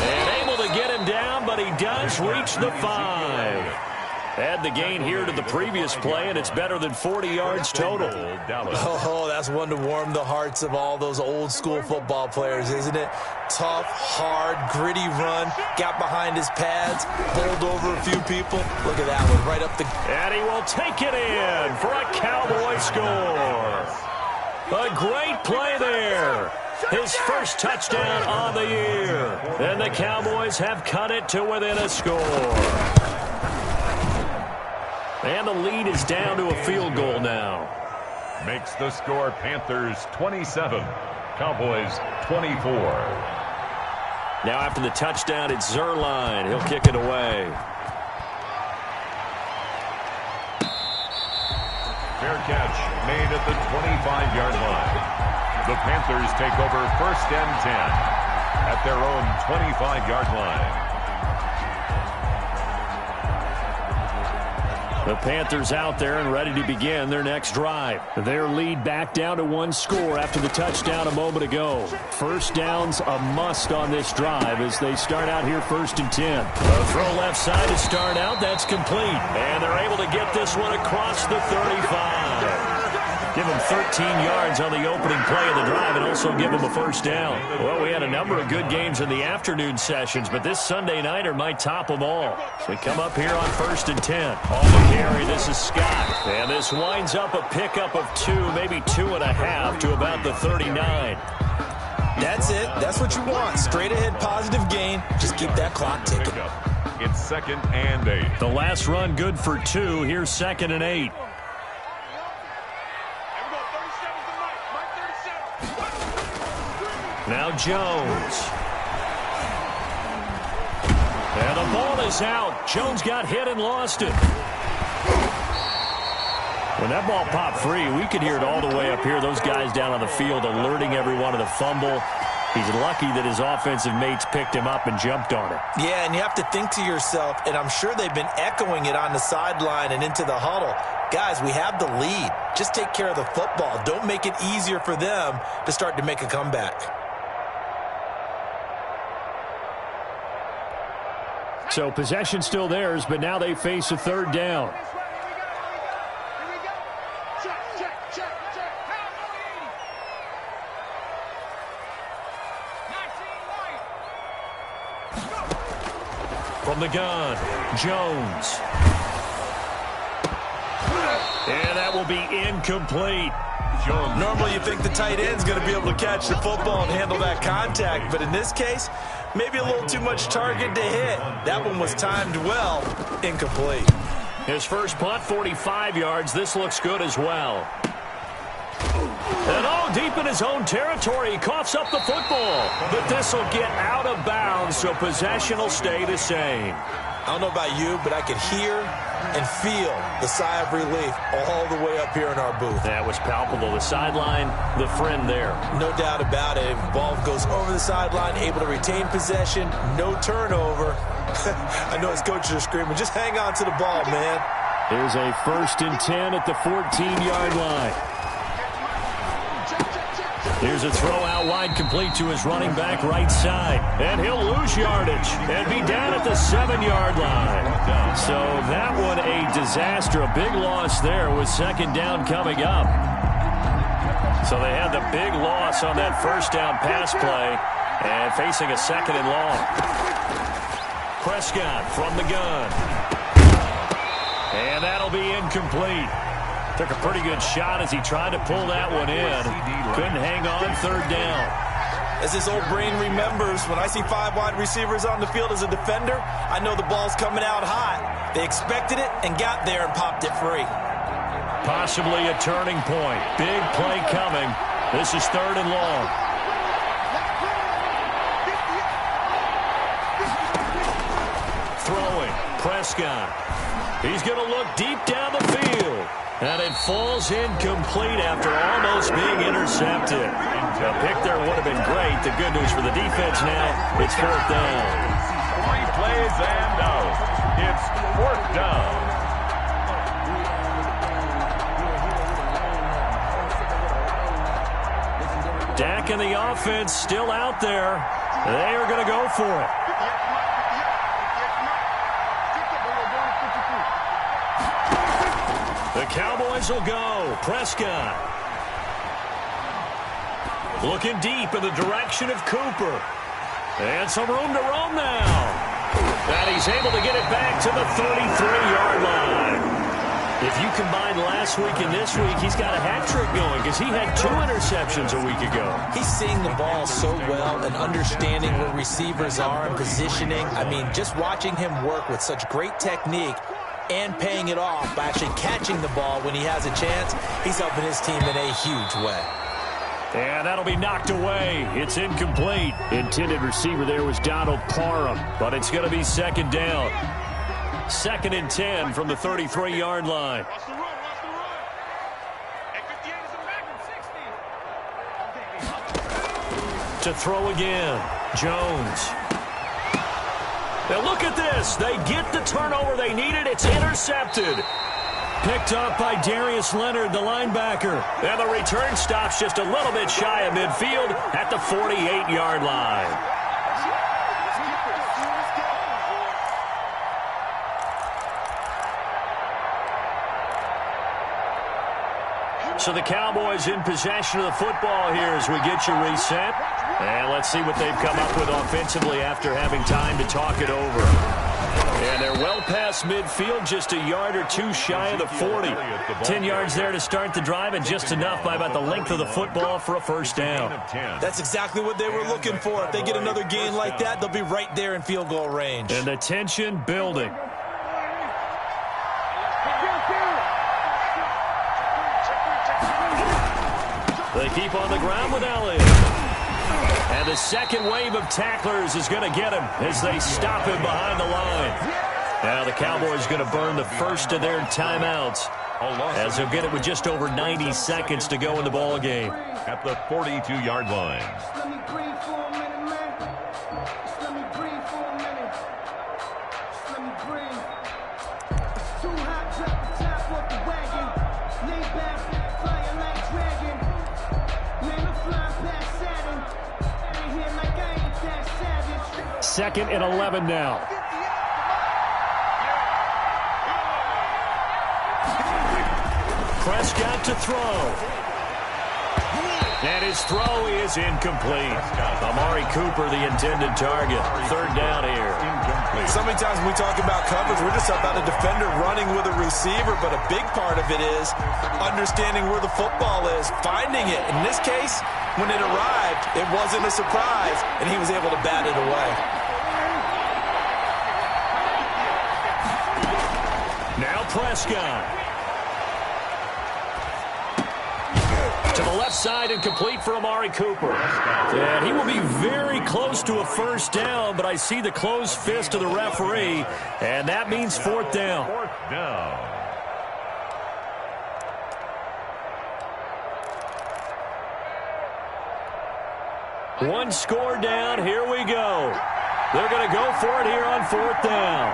And able to get him down, but he does reach the 5. Add the gain here to the previous play, and it's better than 40 yards total. Oh, that's one to warm the hearts of all those old-school football players, isn't it? Tough, hard, gritty run, got behind his pads, bowled over a few people. Look at that one, right up the... And he will take it in for a Cowboy score. A great play there. His first touchdown on the year. And the Cowboys have cut it to within a score. And the lead is down to a field goal now. Makes the score Panthers 27, Cowboys 24. Now after the touchdown, it's Zerline. He'll kick it away. Fair catch made at the 25-yard line. The Panthers take over 1st and 10 at their own 25-yard line. The Panthers out there and ready to begin their next drive. Their lead back down to 1 score after the touchdown a moment ago. First down's a must on this drive as they start out here 1st and 10. A throw left side to start out. That's complete. And they're able to get this one across the 35. Give him 13 yards on the opening play of the drive and also give him a first down. Well, we had a number of good games in the afternoon sessions, but this Sunday nighter might top them all. So we come up here on 1st and 10. On the carry, this is Scott. And this winds up a pickup of 2, maybe 2.5 to about the 39. That's it. That's what you want. Straight ahead positive gain. Just keep that clock ticking. It's 2nd and 8. The last run good for 2. Here's 2nd and 8. Now Jones. And the ball is out. Jones got hit and lost it. When that ball popped free, we could hear it all the way up here. Those guys down on the field alerting everyone of the fumble. He's lucky that his offensive mates picked him up and jumped on it. Yeah, and you have to think to yourself, and I'm sure they've been echoing it on the sideline and into the huddle. Guys, we have the lead. Just take care of the football. Don't make it easier for them to start to make a comeback. So possession still theirs, but now they face a third down. From the gun, Jones. And that will be incomplete. Normally you think the tight end's going to be able to catch the football and handle that contact, but in this case, maybe a little too much target to hit. That one was timed well, incomplete. His first punt, 45 yards. This looks good as well. And deep in his own territory, he coughs up the football. But this will get out of bounds, so possession will stay the same. I don't know about you, but I could hear and feel the sigh of relief all the way up here in our booth. That was palpable. The sideline, the friend there. No doubt about it. Ball goes over the sideline, able to retain possession, no turnover. I know his coaches are screaming, just hang on to the ball, man. Here's a 1st and 10 at the 14-yard line. Here's a throw out wide, complete to his running back right side. And he'll lose yardage and be down at the 7-yard line. So that one a disaster. A big loss there with 2nd down coming up. So they had the big loss on that 1st down pass play and facing a 2nd and long. Prescott from the gun. And that'll be incomplete. Took a pretty good shot as he tried to pull that one in. Couldn't hang on 3rd down. As his old brain remembers, when I see 5 wide receivers on the field as a defender, I know the ball's coming out hot. They expected it and got there and popped it free. Possibly a turning point. Big play coming. This is 3rd and long. Throwing. Prescott. He's going to look deep down the field. And it falls incomplete after almost being intercepted. A pick there would have been great. The good news for the defense now, it's 4th down. 3 plays and out. It's 4th down. Dak and the offense still out there. They are going to go for it. The Cowboys will go. Prescott. Looking deep in the direction of Cooper. And some room to roam now. And he's able to get it back to the 33-yard line. If you combine last week and this week, he's got a hat trick going because he had 2 interceptions a week ago. He's seeing the ball so well and understanding where receivers are and positioning. I mean, just watching him work with such great technique and paying it off by actually catching the ball when he has a chance, he's helping his team in a huge way. And that'll be knocked away. It's incomplete. Intended receiver there was Donald Parham, but it's going to be 2nd down. 2nd and 10 from the 33-yard line. To throw again, Jones. Now look at this. They get the turnover they needed. It's intercepted. Picked up by Darius Leonard, the linebacker. And the return stops just a little bit shy of midfield at the 48-yard line. So the Cowboys in possession of the football here as we get you reset. And let's see what they've come up with offensively after having time to talk it over. And they're well past midfield, just a yard or 2 shy of the 40. 10 yards there to start the drive, and just enough by about the length of the football for a 1st down. That's exactly what they were looking for. If they get another gain like that, they'll be right there in field goal range. And the tension building. They keep on the ground with Elliott. And the second wave of tacklers is going to get him as they stop him behind the line. Now the Cowboys going to burn the first of their timeouts as they'll get it with just over 90 seconds to go in the ball game. At the 42-yard line. Second and 11 now. Prescott to throw. And his throw is incomplete. Amari Cooper, the intended target. Third down here. So many times when we talk about coverage, we're just about a defender running with a receiver, but a big part of it is understanding where the football is, finding it. In this case, when it arrived, it wasn't a surprise, and he was able to bat it away. Now Prescott. To the left side and complete for Amari Cooper. And he will be very close to a first down, but I see the closed fist of the referee, and that means fourth down. Fourth down. One score down. Here we go. They're going to go for it here on fourth down.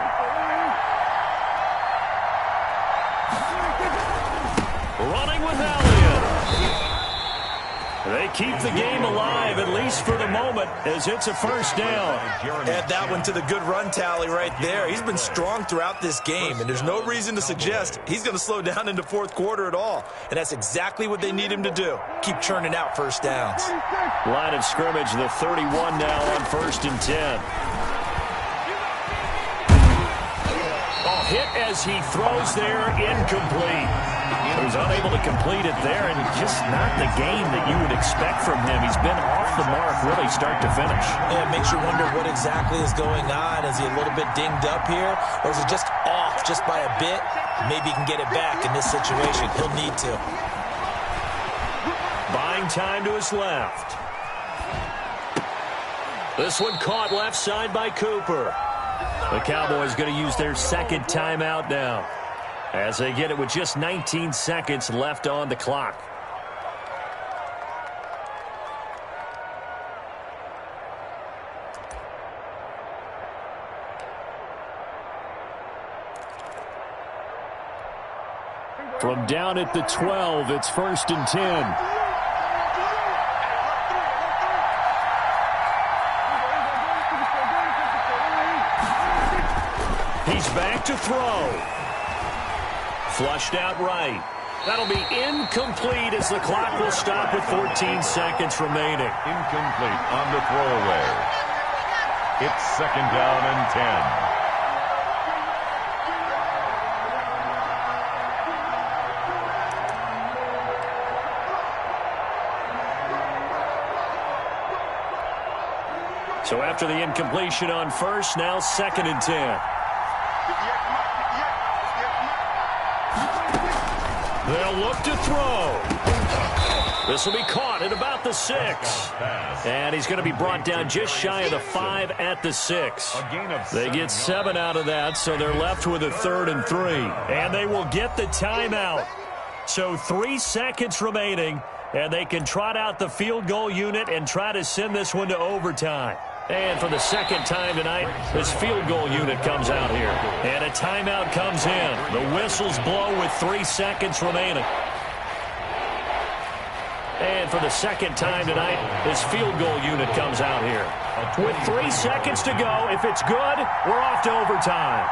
Running with Elliott. They keep the game alive, at least for the moment, as it's a first down. Add that one to the good run tally right there. He's been strong throughout this game, and there's no reason to suggest he's going to slow down into fourth quarter at all. And that's exactly what they need him to do. Keep churning out first downs. Line of scrimmage, the 31 now on 1st and 10. Hit as he throws there, incomplete. He was unable to complete it there, and just not the game that you would expect from him. He's been off the mark really start to finish. Yeah, it makes you wonder what exactly is going on. Is he a little bit dinged up here, or is it just off just by a bit? Maybe he can get it back in this situation. He'll need to. Buying time to his left. This one caught left side by Cooper. The Cowboys going to use their second timeout now as they get it with just 19 seconds left on the clock. From down at the 12, it's 1st and 10. Back to throw. Flushed out right. That'll be incomplete as the clock will stop with 14 seconds remaining. Incomplete on the throwaway. It's 2nd down and 10. So after the incompletion on first, now 2nd and 10. They'll look to throw. This will be caught at about the 6. And he's going to be brought down just shy of the 5 at the 6. They get 7 out of that, so they're left with a 3rd and 3. And they will get the timeout. So 3 seconds remaining, and they can trot out the field goal unit and try to send this one to overtime. And for the second time tonight, this field goal unit comes out here. And a timeout comes in. The whistles blow with 3 seconds remaining. And for the second time tonight, this field goal unit comes out here. With 3 seconds to go, if it's good, we're off to overtime.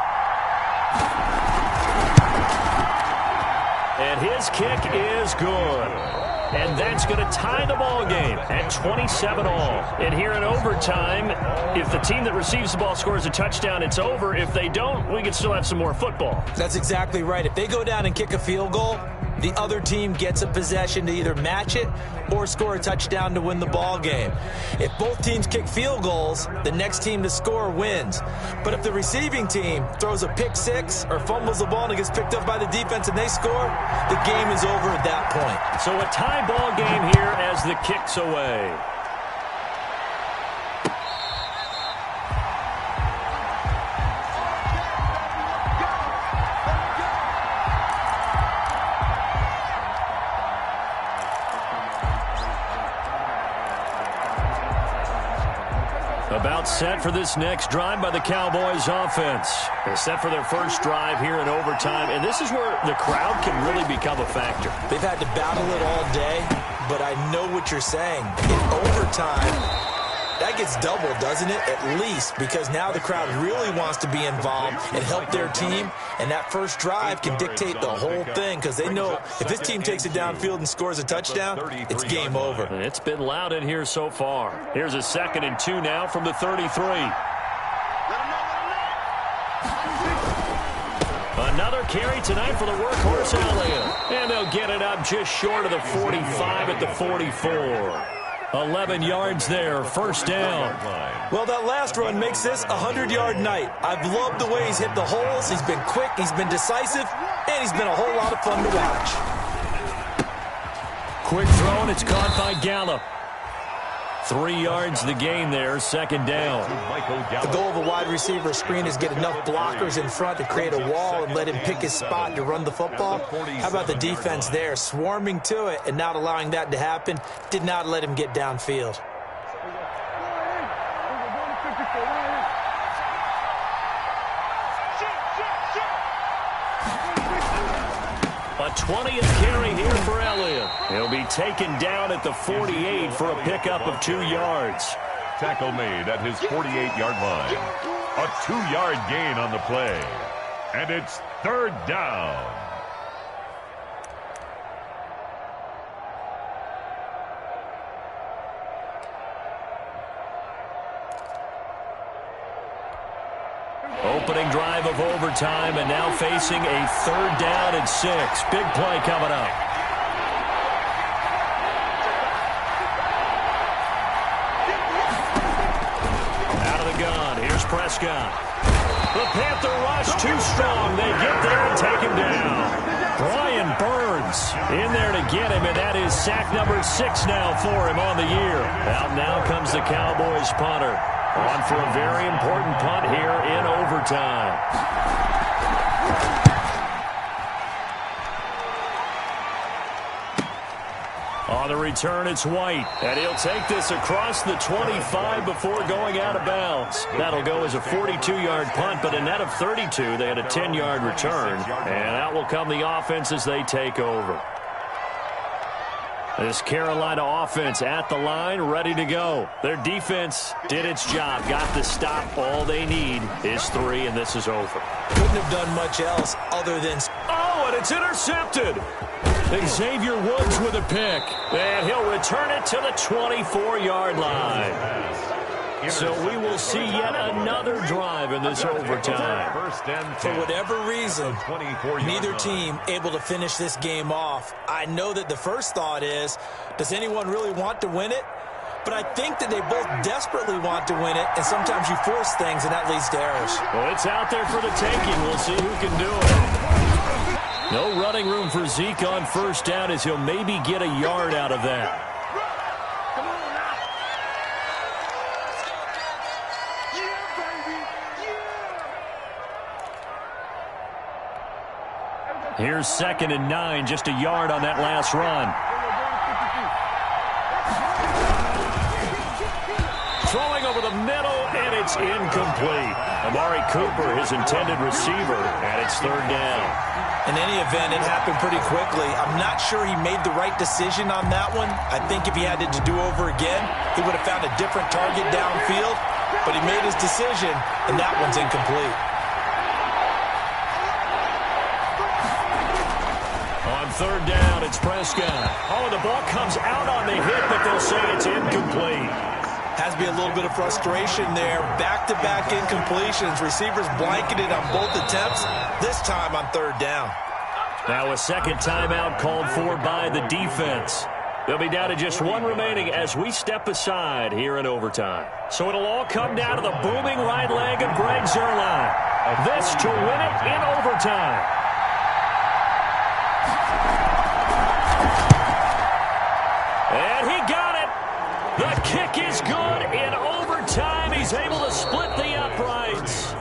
And his kick is good. And that's going to tie the ball game at 27 all. And here in overtime, if the team that receives the ball scores a touchdown, it's over. If they don't, we can still have some more football. That's exactly right. If they go down and kick a field goal, the other team gets a possession to either match it or score a touchdown to win the ball game. If both teams kick field goals, the next team to score wins. But if the receiving team throws a pick 6 or fumbles the ball and it gets picked up by the defense and they score, the game is over at that point. So a tie ball game here as the kick's away. A About set for this next drive by the Cowboys offense. They're set for their first drive here in overtime, and this is where the crowd can really become a factor. They've had to battle it all day, but I know what you're saying. In overtime, that gets doubled, doesn't it? At least, because now the crowd really wants to be involved and help their team, and that first drive can dictate the whole thing because they know if this team takes it downfield and scores a touchdown, it's game over. It's been loud in here so far. Here's a 2nd and 2 now from the 33. Another carry tonight for the workhorse Elliott. And they'll get it up just short of the 45 at the 44. 11 yards there, first down. Well, that last run makes this a 100-yard night. I've loved the way he's hit the holes. He's been quick, he's been decisive, and he's been a whole lot of fun to watch. Quick throw, and it's caught by Gallup. 3 yards the gain there, second down. The goal of a wide receiver screen is get enough blockers in front to create a wall and let him pick his spot to run the football. How about the defense there, swarming to it and not allowing that to happen? Did not let him get downfield. A 20th carry here for Elliott. He'll be taken down at the 48 for a pickup of 2 yards. Tackle made at his 48-yard line. A 2-yard gain on the play. And it's third down. Opening drive of overtime, and now facing a 3rd down and 6. Big play coming up. Out of the gun, here's Prescott. The Panther rush too strong. They get there and take him down. Brian Burns in there to get him, and that is sack number 6 now for him on the year. Out now comes the Cowboys punter. On for a very important punt here in overtime. On the return, it's White, and he'll take this across the 25 before going out of bounds. That'll go as a 42-yard punt, but a net of 32. They had a 10-yard return, and out will come the offense as they take over. This Carolina offense at the line, ready to go. Their defense did its job, got the stop. All they need is 3, and this is over. Couldn't have done much else other than... Oh, and it's intercepted. Xavier Woods with a pick, and he'll return it to the 24-yard line. So we will see yet another drive in this overtime. For whatever reason, neither team able to finish this game off. I know that the first thought is, does anyone really want to win it? But I think that they both desperately want to win it, and sometimes you force things, and that leads to errors. Well, it's out there for the taking. We'll see who can do it. No running room for Zeke on first down as he'll maybe get a yard out of that. Here's 2nd and 9, just a yard on that last run. Throwing over the middle, and it's incomplete. Amari Cooper, his intended receiver, and it's 3rd down. In any event, it happened pretty quickly. I'm not sure he made the right decision on that one. I think if he had it to do over again, he would have found a different target downfield. But he made his decision, and that one's incomplete. On 3rd down, it's Prescott. Oh, the ball comes out on the hit, but they'll say it's incomplete. Has to be a little bit of frustration there. Back-to-back incompletions. Receivers blanketed on both attempts, this time on 3rd down. Now a second timeout called for by the defense. They'll be down to just 1 remaining as we step aside here in overtime. So it'll all come down to the booming right leg of Greg Zuerlein. This to win it in overtime. And he got it. The kick is good in overtime. He's able to split the uprights.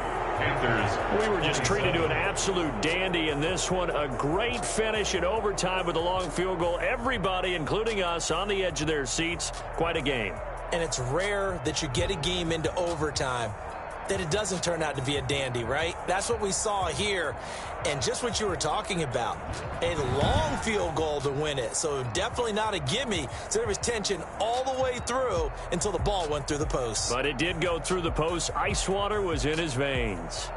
We were just treated to an absolute dandy in this one. A great finish in overtime with a long field goal. Everybody, including us, on the edge of their seats. Quite a game. and it's rare that you get a game into overtime that it doesn't turn out to be a dandy, right? That's what we saw here, and just what you were talking about, a long field goal to win it, so definitely not a gimme. So there was tension all the way through until the ball went through the post. But it did go through the post. Ice water was in his veins.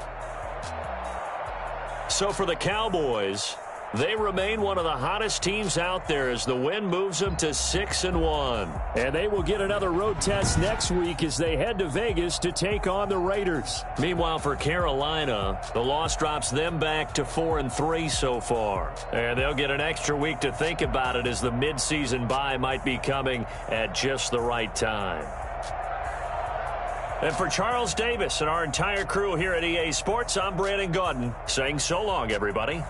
So for the Cowboys, they remain one of the hottest teams out there as the win moves them to 6-1. And they will get another road test next week as they head to Vegas to take on the Raiders. Meanwhile, for Carolina, the loss drops them back to 4-3 so far. And they'll get an extra week to think about it as the midseason bye might be coming at just the right time. And for Charles Davis and our entire crew here at EA Sports, I'm Brandon Gaudin saying so long, everybody.